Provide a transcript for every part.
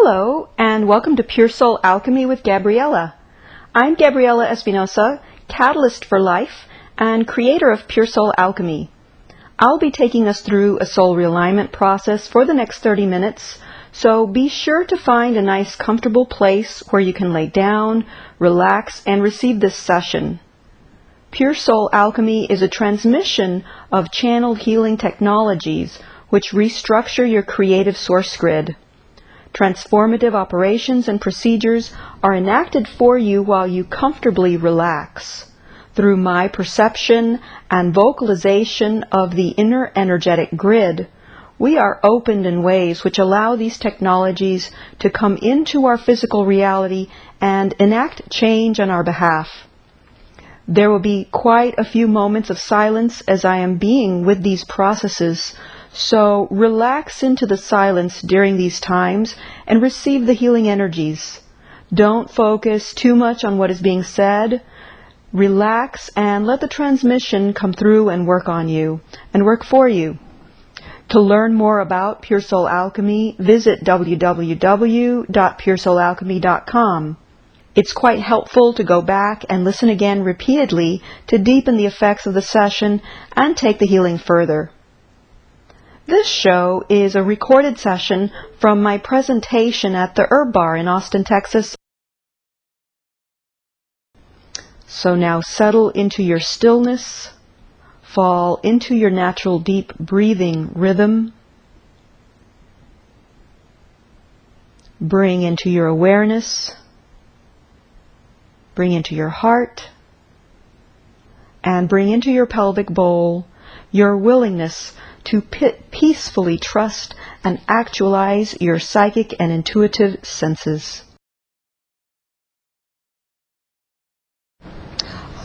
Hello, and welcome to Pure Soul Alchemy with Gabriella. I'm Gabriella Espinosa, Catalyst for Life and creator of Pure Soul Alchemy. I'll be taking us through a soul realignment process for the next 30 minutes, so be sure to find a nice comfortable place where you can lay down, relax, and receive this session. Pure Soul Alchemy is a transmission of channeled healing technologies which restructure your creative source grid. Transformative operations and procedures are enacted for you while you comfortably relax. Through my perception and vocalization of the inner energetic grid, we are opened in ways which allow these technologies to come into our physical reality and enact change on our behalf. There will be quite a few moments of silence as I am being with these processes, so relax into the silence during these times and receive the healing energies. Don't focus too much on what is being said. Relax and let the transmission come through and work on you and work for you. To learn more about Pure Soul Alchemy, visit www.puresoulalchemy.com. It's quite helpful to go back and listen again repeatedly to deepen the effects of the session and take the healing further. This show is a recorded session from my presentation at the Herb Bar in Austin, Texas. So now settle into your stillness, fall into your natural deep breathing rhythm, bring into your awareness, bring into your heart, and bring into your pelvic bowl your willingness to peacefully trust and actualize your psychic and intuitive senses.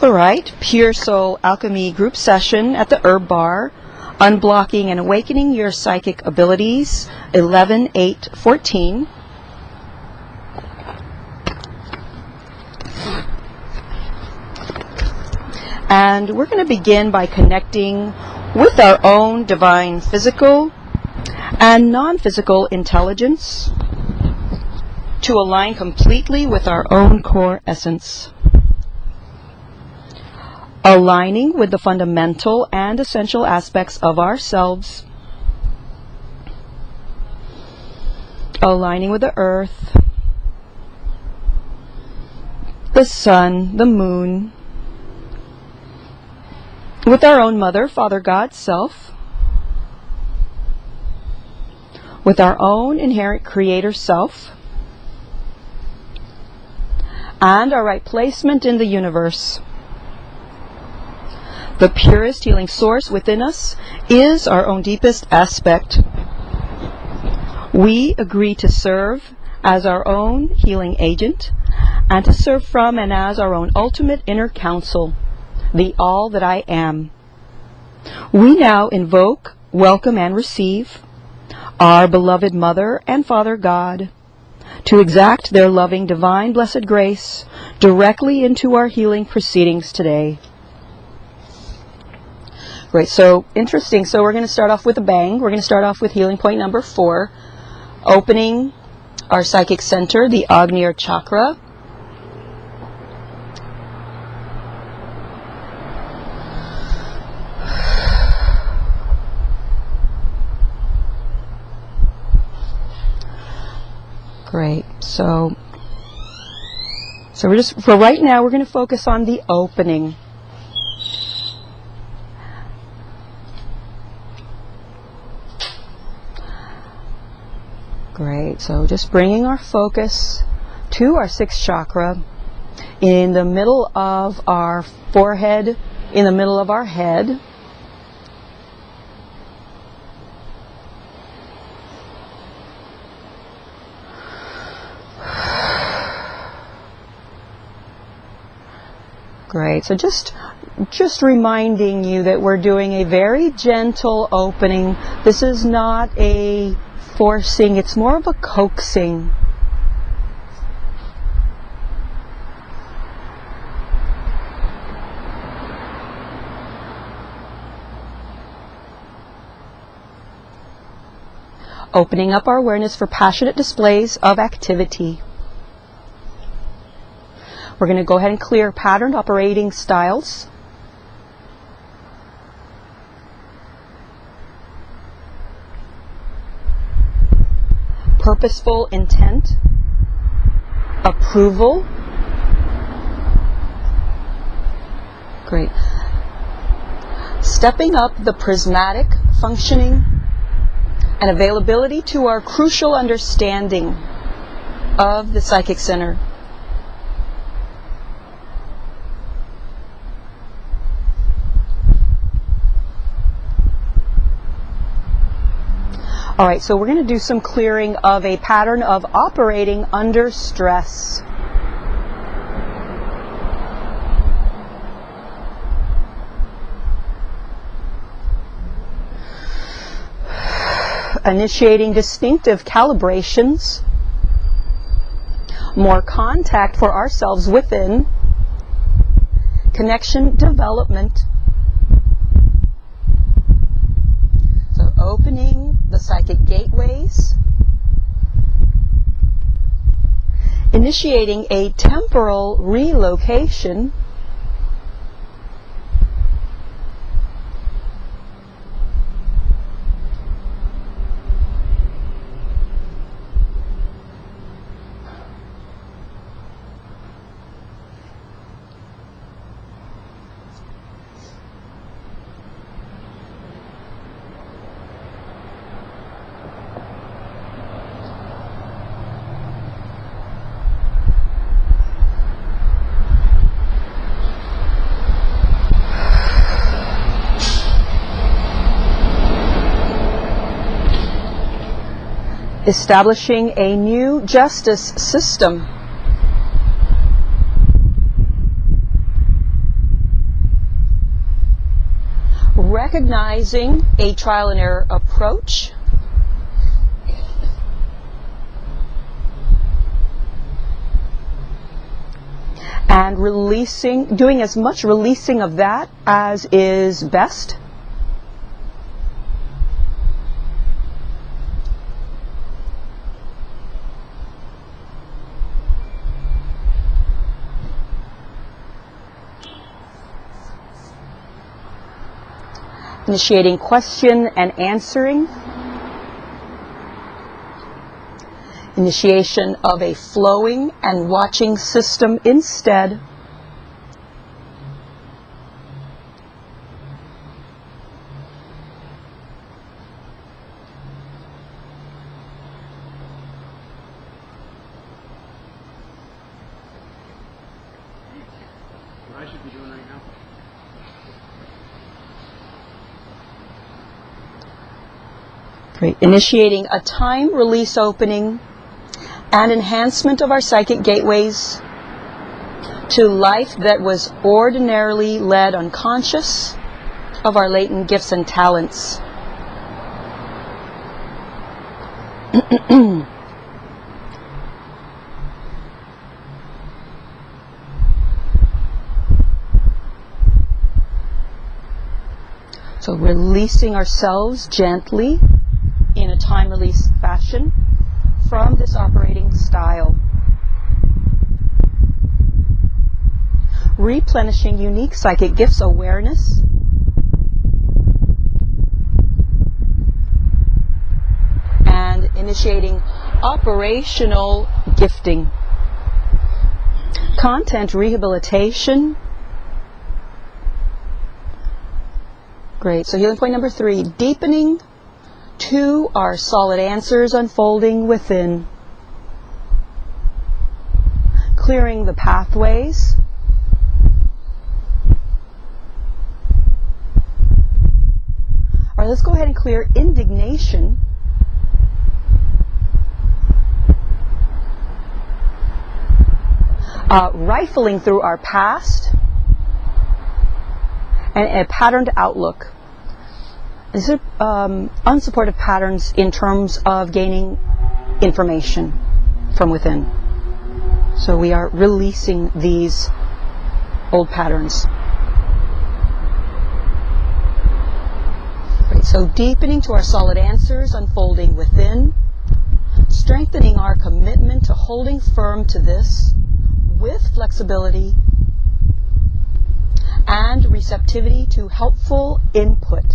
Alright, Pure Soul Alchemy group session at the Herb Bar, Unblocking and Awakening Your Psychic Abilities, 11/8/14. And we're going to begin by connecting with our own divine physical and non-physical intelligence to align completely with our own core essence. Aligning with the fundamental and essential aspects of ourselves. Aligning with the earth, the sun, the moon, with our own Mother, Father God, Self, with our own inherent Creator Self, and our right placement in the universe. The purest healing source within us is our own deepest aspect. We agree to serve as our own healing agent and to serve from and as our own ultimate inner counsel, the all that I am. We now invoke, welcome, and receive our beloved Mother and Father God to exact their loving, divine, blessed grace directly into our healing proceedings today. Great, so interesting. So we're going to start off with a bang. We're going to start off with healing point number 4, opening our psychic center, the Agnya chakra. Great. So for right now, we're going to focus on the opening. Great. So just bringing our focus to our 6th chakra in the middle of our forehead, in the middle of our head. Great. So just reminding you that we're doing a very gentle opening. This is not a forcing, it's more of a coaxing. Opening up our awareness for passionate displays of activity. We're going to go ahead and clear patterned operating styles. Purposeful intent. Approval. Great. Stepping up the prismatic functioning and availability to our crucial understanding of the psychic center. All right, so we're going to do some clearing of a pattern of operating under stress. Initiating distinctive calibrations, more contact for ourselves within, connection development. So opening the psychic gateways, initiating a temporal relocation, establishing a new justice system. Recognizing a trial and error approach. And releasing, doing as much releasing of that as is best. Initiating question and answering. Initiation of a flowing and watching system instead. What I should be doing right now? Great. Initiating a time release opening and enhancement of our psychic gateways to life that was ordinarily led unconscious of our latent gifts and talents. So releasing ourselves gently in a time release fashion from this operating style. Replenishing unique psychic gifts awareness. And initiating operational gifting. Content rehabilitation. Great. So healing point number 3, deepening to our solid answers unfolding within. Clearing the pathways. All right, let's go ahead and clear indignation. Rifling through our past and a patterned outlook. These are unsupportive patterns in terms of gaining information from within. So we are releasing these old patterns. Right, So deepening to our solid answers unfolding within, strengthening our commitment to holding firm to this with flexibility and receptivity to helpful input.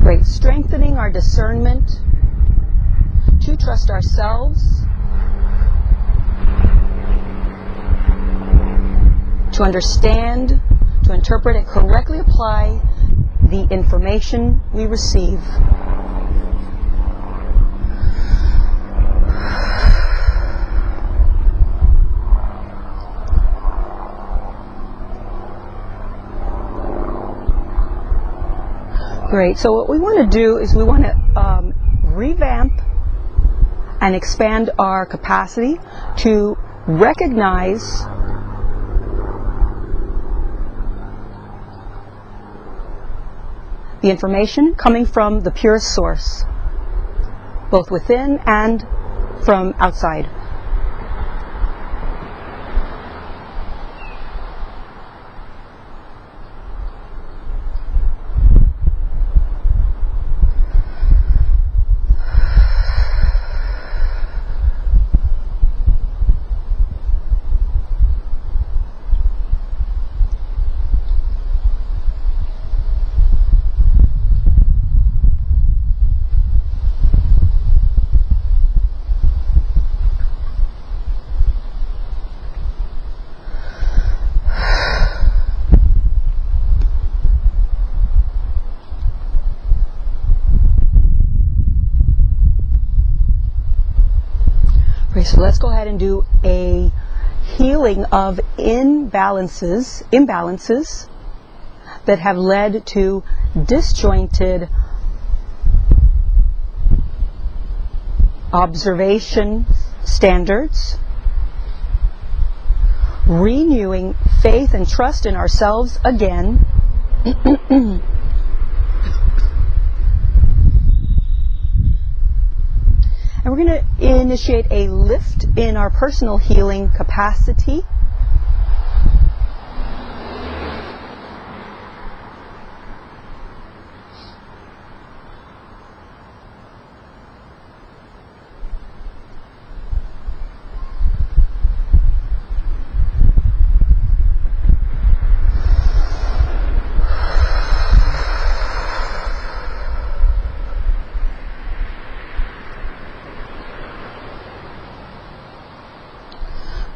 Great. Strengthening our discernment to trust ourselves, to understand, to interpret and correctly apply the information we receive. Great. So what we want to do is we want to revamp and expand our capacity to recognize the information coming from the purest source, both within and from outside. So let's go ahead and do a healing of imbalances that have led to disjointed observation standards, renewing faith and trust in ourselves again. And we're going to initiate a lift in our personal healing capacity.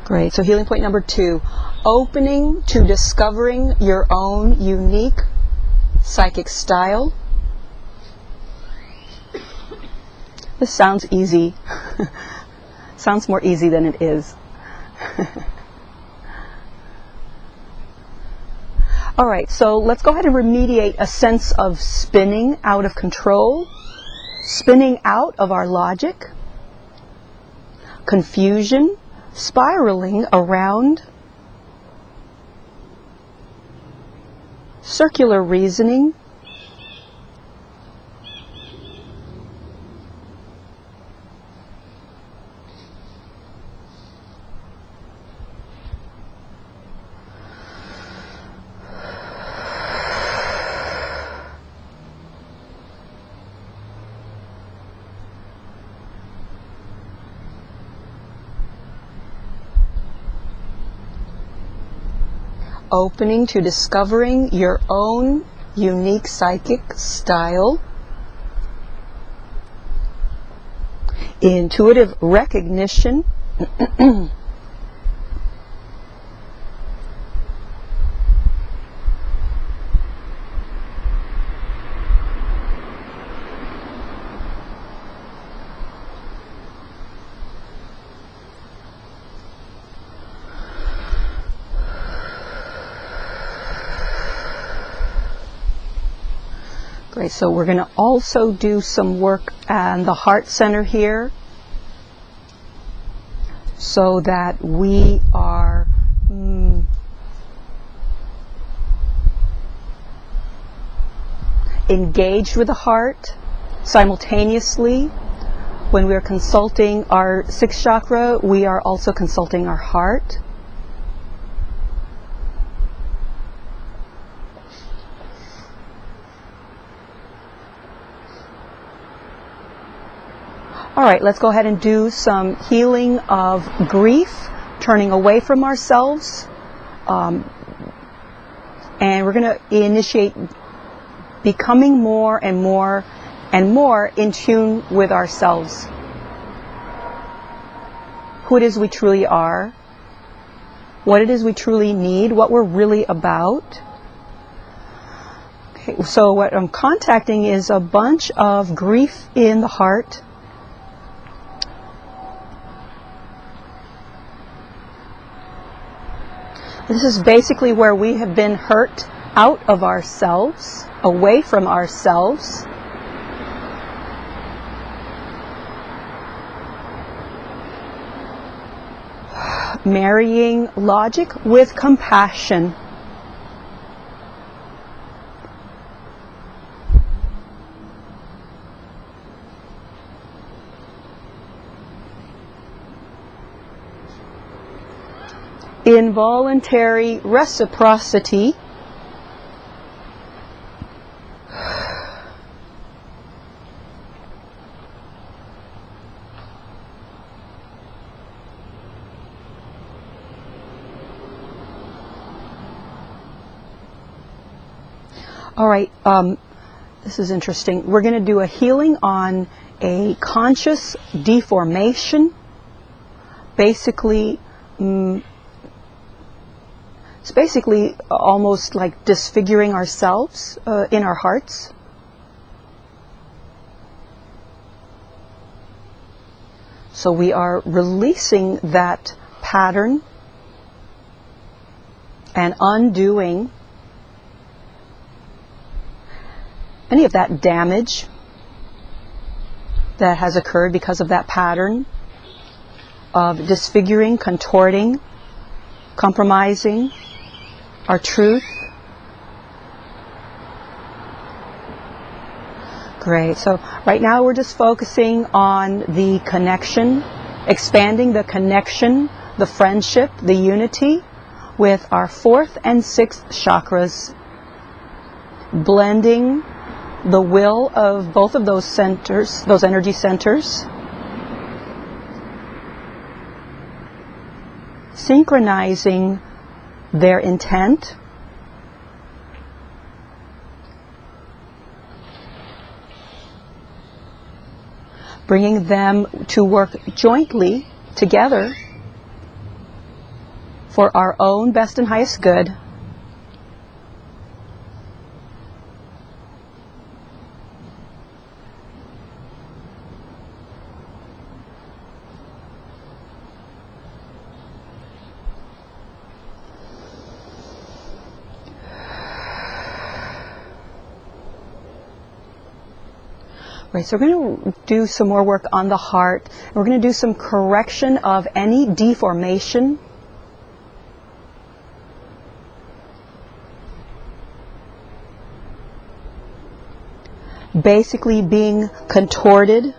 Great. So healing point number 2, opening to discovering your own unique psychic style. This sounds easy. Sounds more easy than it is. All right, so let's go ahead and remediate a sense of spinning out of control, spinning out of our logic, confusion, spiraling around, circular reasoning, opening to discovering your own unique psychic style, intuitive recognition, Great, so we're going to also do some work on the heart center here so that we are engaged with the heart, Simultaneously, when we are consulting our sixth chakra, we are also consulting our heart. All right, let's go ahead and do some healing of grief, turning away from ourselves. And we're going to initiate becoming more and more and more in tune with ourselves. Who it is we truly are, what it is we truly need, what we're really about. Okay, so what I'm contacting is a bunch of grief in the heart. This is basically where we have been hurt out of ourselves, away from ourselves. Marrying logic with compassion. Involuntary reciprocity. All right, this is interesting. We're going to do a healing on a conscious deformation. Basically, it's basically almost like disfiguring ourselves in our hearts. So we are releasing that pattern and undoing any of that damage that has occurred because of that pattern of disfiguring, contorting, compromising our truth. Great. So right now we're just focusing on the connection, expanding the connection, the friendship, the unity with our fourth and sixth chakras, blending the will of both of those centers, those energy centers, synchronizing their intent, bringing them to work jointly together for our own best and highest good. Right, so we're going to do some more work on the heart. We're going to do some correction of any deformation. Basically being contorted.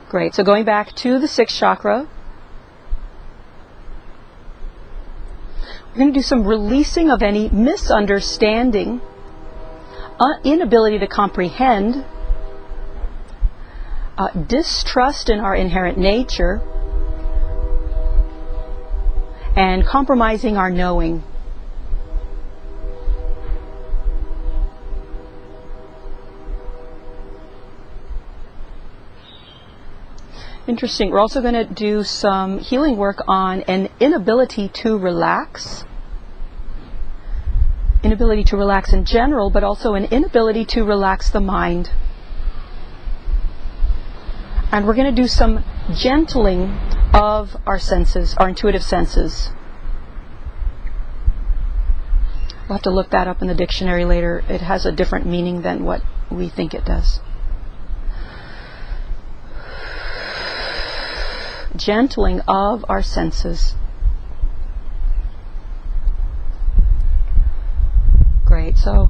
Great. So going back to the sixth chakra, we're going to do some releasing of any misunderstanding, inability to comprehend, distrust in our inherent nature, and compromising our knowing. Interesting. We're also going to do some healing work on an inability to relax. Inability to relax in general, but also an inability to relax the mind. And we're going to do some gentling of our senses, our intuitive senses. We'll have to look that up in the dictionary later. It has a different meaning than what we think it does. Gentling of our senses. Great. So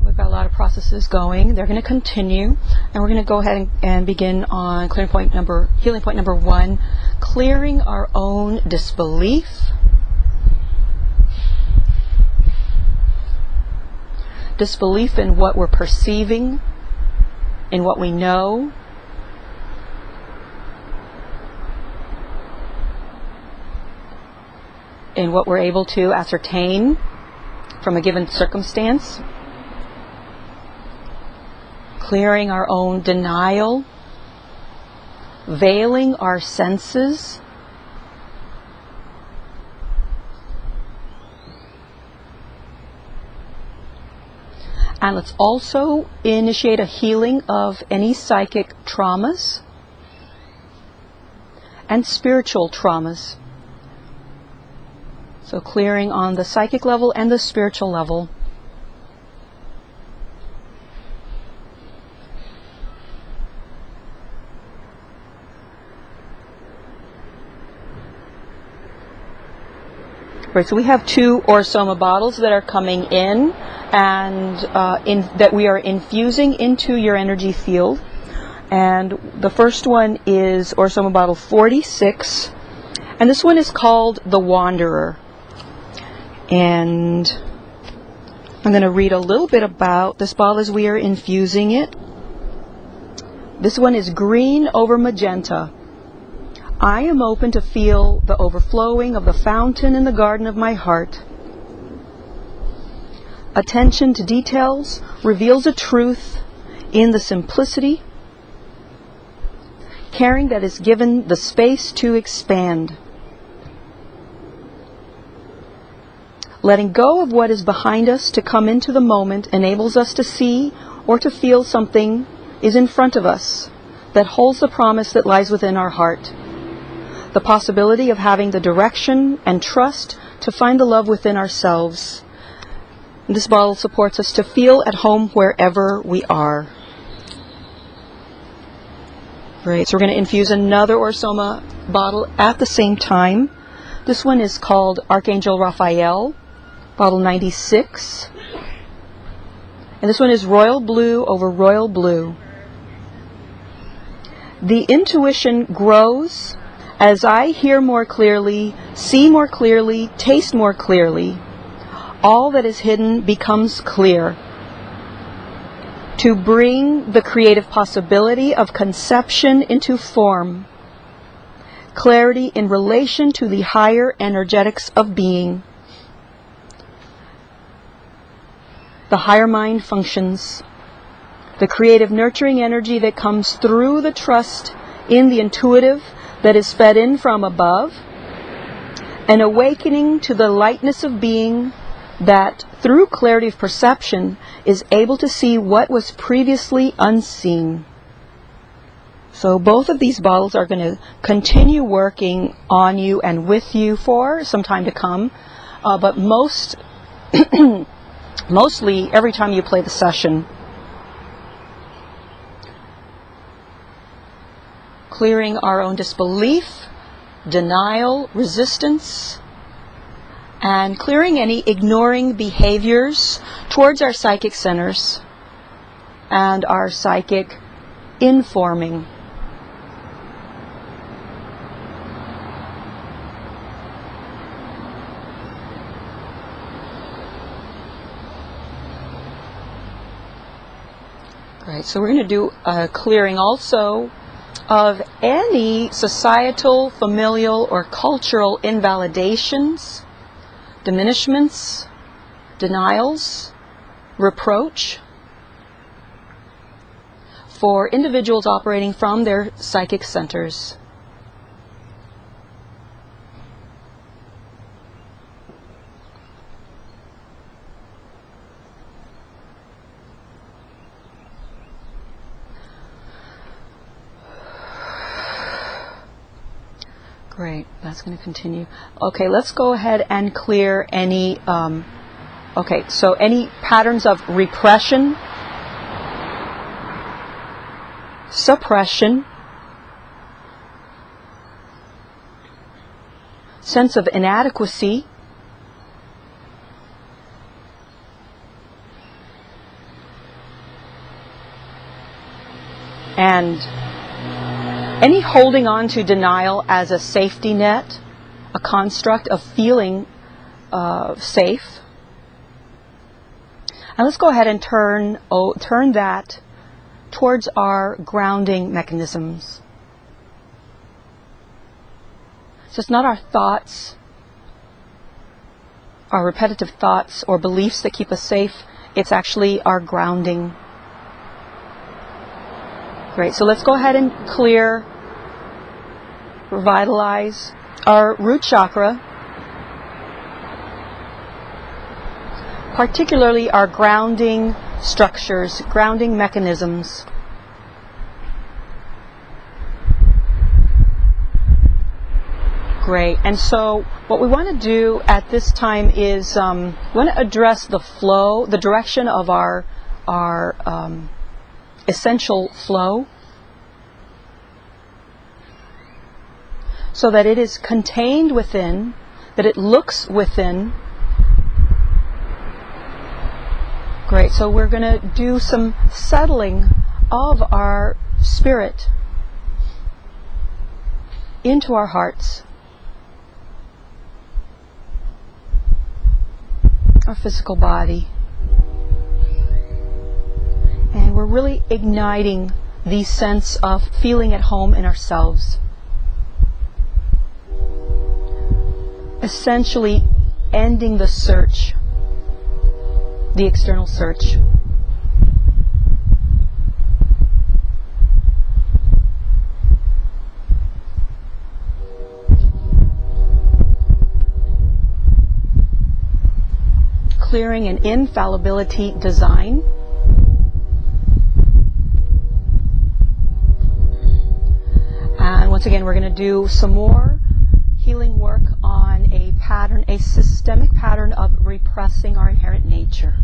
we've got a lot of processes going. They're going to continue, and we're going to go ahead and begin on healing point number 1, clearing our own disbelief. Disbelief in what we're perceiving, in what we know, in what we're able to ascertain from a given circumstance. Clearing our own denial, veiling our senses, and let's also initiate a healing of any psychic traumas and spiritual traumas. So clearing on the psychic level and the spiritual level. Right, so we have 2 Orsoma bottles that are coming in, and that we are infusing into your energy field. And the first one is Orsoma bottle 46, and this one is called the Wanderer. And I'm going to read a little bit about this bottle as we are infusing it. This one is green over magenta. I am open to feel the overflowing of the fountain in the garden of my heart. Attention to details reveals a truth in the simplicity, caring that is given the space to expand. Letting go of what is behind us to come into the moment enables us to see or to feel something is in front of us that holds the promise that lies within our heart. The possibility of having the direction and trust to find the love within ourselves. This bottle supports us to feel at home wherever we are. Great, so we're going to infuse another Orsoma bottle at the same time. This one is called Archangel Raphael, bottle 96. And this one is royal blue over royal blue. The intuition grows as I hear more clearly, see more clearly, taste more clearly. All that is hidden becomes clear. To bring the creative possibility of conception into form. Clarity in relation to the higher energetics of being. The higher mind functions. The creative nurturing energy that comes through the trust in the intuitive that is fed in from above. An awakening to the lightness of being that, through clarity of perception, is able to see what was previously unseen. So both of these bottles are going to continue working on you and with you for some time to come, but mostly every time you play the session. Clearing our own disbelief, denial, resistance, and clearing any ignoring behaviors towards our psychic centers and our psychic informing. Great, so we're going to do a clearing also of any societal, familial, or cultural invalidations, diminishments, denials, reproach for individuals operating from their psychic centers. Great. That's going to continue. Okay, let's go ahead and clear any, so any patterns of repression, suppression, sense of inadequacy, and any holding on to denial as a safety net, a construct of feeling safe. And let's go ahead and turn that towards our grounding mechanisms. So it's not our thoughts, our repetitive thoughts or beliefs that keep us safe. It's actually our grounding. Great. So let's go ahead and clear, revitalize our root chakra, particularly our grounding structures, grounding mechanisms. Great. And so what we want to do at this time is we want to address the flow, the direction of our essential flow, so that it is contained within, that it looks within. Great. So we're going to do some settling of our spirit into our hearts, our physical body. And we're really igniting the sense of feeling at home in ourselves. Essentially ending the search, the external search. Clearing an infallibility design. And once again, we're going to do some more healing work on a pattern, a systemic pattern of repressing our inherent nature.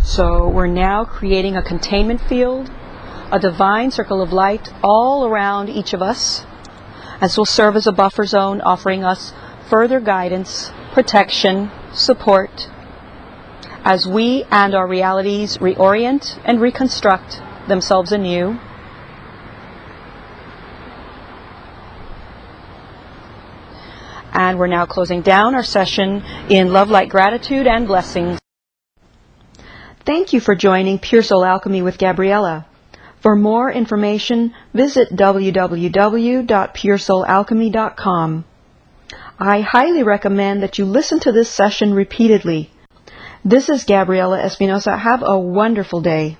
So we're now creating a containment field, a divine circle of light all around each of us. This will serve as a buffer zone, offering us further guidance, protection, support, as we and our realities reorient and reconstruct themselves anew. And we're now closing down our session in love, light, gratitude, and blessings. Thank you for joining Pure Soul Alchemy with Gabriella. For more information, visit www.puresoulalchemy.com. I highly recommend that you listen to this session repeatedly. This is Gabriella Espinosa. Have a wonderful day.